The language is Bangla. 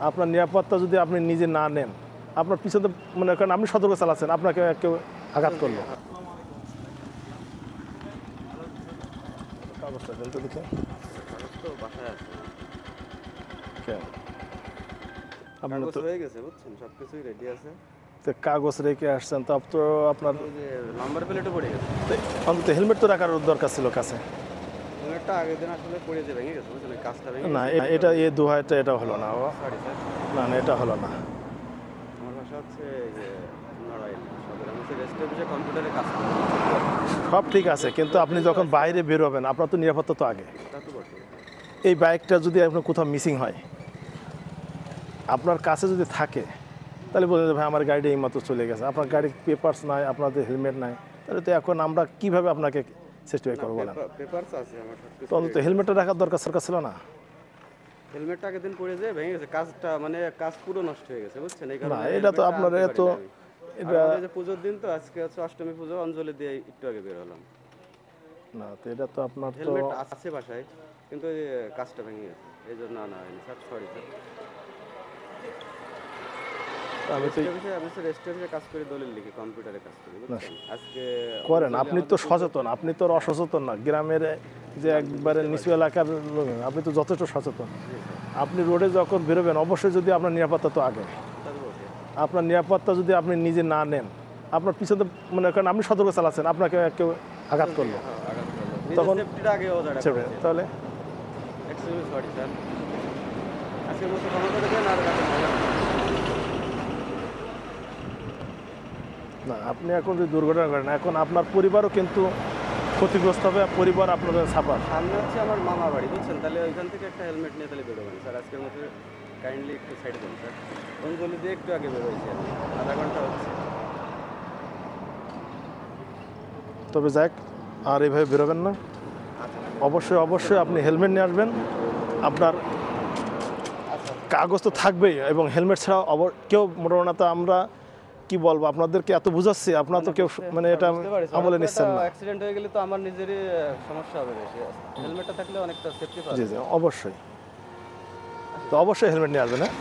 আপনার নিরাপত্তা যদি আপনি নিজে না নেন, আপনার পিছনে মনে করেন আপনি সতর্ক চালাচ্ছেন, আপনাকে কেউ আঘাত করলো। কাগজটা দেন তো দেখে। কাগজ রেখে আসছেন তো আপনার নাম্বার প্লেটও পড়ে গেছে, অন্তত হেলমেট তো রাখার দরকার ছিল কাছে। হেলমেটটা আগের দিন আসলে পড়ে যে ভেঙে গেছে, বুঝছেন, কাজটা ভেঙে না এটা এই দোহাইটা এটা হলো না। সরি স্যার, না না এটা হলো না। আমার ভাষা হচ্ছে যে নড়াইল সদর, আমি রেস্ট অফিসে কম্পিউটারে কাজ করি। সব ঠিক আছে, কিন্তু আপনি যখন বাইরে বেরোবেন আপনার তো নিরাপত্তা তো আগে। তা তো বটে। এই বাইকটা যদি আপনার কোথাও মিসিং হয়, আপনার কাছে যদি থাকে, তাহলে বলতে ভাই আমার গাড়িটা এইমাত্র চলে গেছে, আপনার গাড়ির পেপারস নাই, আপনাদের হেলমেট নাই, তাহলে তো এখন আমরা কীভাবে আপনাকে সেটিফাই করবো বলেন? পেপারস আছে আমার সব কিছু। তো অন্তত হেলমেটটা রাখার দরকার সরকার ছিল না? হেলমেটটা আগের দিন পড়ে যে ভেঙে গেছে, কাজটা মানে কাজ পুরো নষ্ট হয়ে গেছে, বুঝছেন। এই কারণে এটা তো আপনার এত এটা যে পুজোর দিন তো, আজকে হচ্ছে অষ্টমী পুজো, অঞ্জলি দিয়ে একটু আগে বের হলাম। না তো এটা তো আপনার তো হেলমেট আছে বাসায়, কিন্তু এই কাজটা ভেঙে গেছে, এই জন্য না হয়নি স্যার, সরি স্যার। আমি তো রেস্ট অফিসে কাজ করি, দলিল লিখি, কম্পিউটারে কাজ করি, বুঝছেন। আজকে করেন, আপনি তো সচেতন, আপনি তো অসচেতন না। গ্রামের যে একবারে নিচু এলাকার লোক, আপনি তো যথেষ্ট সচেতন। আপনি রোডে যখন বেরোবেন অবশ্যই যদি আপনার নিরাপত্তা তো আগে। আপনার নিরাপত্তা যদি আপনি নিজে না নেন, আপনার পিছনে মনে করেন আপনি সতর্ক চালাচ্ছেন, আপনাকে কেউ আঘাত করলো, তখন তাহলে সরি স্যার, আজকের মতো ক্ষমা করে দেন। আর না আপনি এখন যদি দুর্ঘটনা করেন, এখন আপনার পরিবারও কিন্তু ক্ষতিগ্রস্ত হবে, পরিবার আপনাদের ছাপার। সামনে হচ্ছে আমার মামা বাড়ি, বুঝছেন, তাহলে ওইখান থেকে একটা হেলমেট নিয়ে তাহলে বেরোবেন স্যার। আজকের মতো কাইন্ডলি একটু সাইডে দেন স্যার, অঞ্জলি দিয়ে একটু আগে বেরোয়েছি, আধা ঘন্টা হচ্ছে। তবে যাক, আর এইভাবে বেরোবেন না। অবশ্যই অবশ্যই আপনি হেলমেট নিয়ে আসবেন। আপনার কাগজ তো থাকবেই, এবং হেলমেট ছাড়া কেউ মোটামুটি তো আমরা কি বলবো আপনাদেরকে এত বুঝাচ্ছি, আপনার তো কেউ মানে এটা আমলে নিচ্ছেন না। অ্যাক্সিডেন্ট হয়ে গেলে তো আমার নিজেরই সমস্যা হবে বেশি, হেলমেটটা থাকলে অনেকটা সেফটি পাওয়া জি জি অবশ্যই। তো অবশ্যই হেলমেট নিয়ে আসবেন, হ্যাঁ।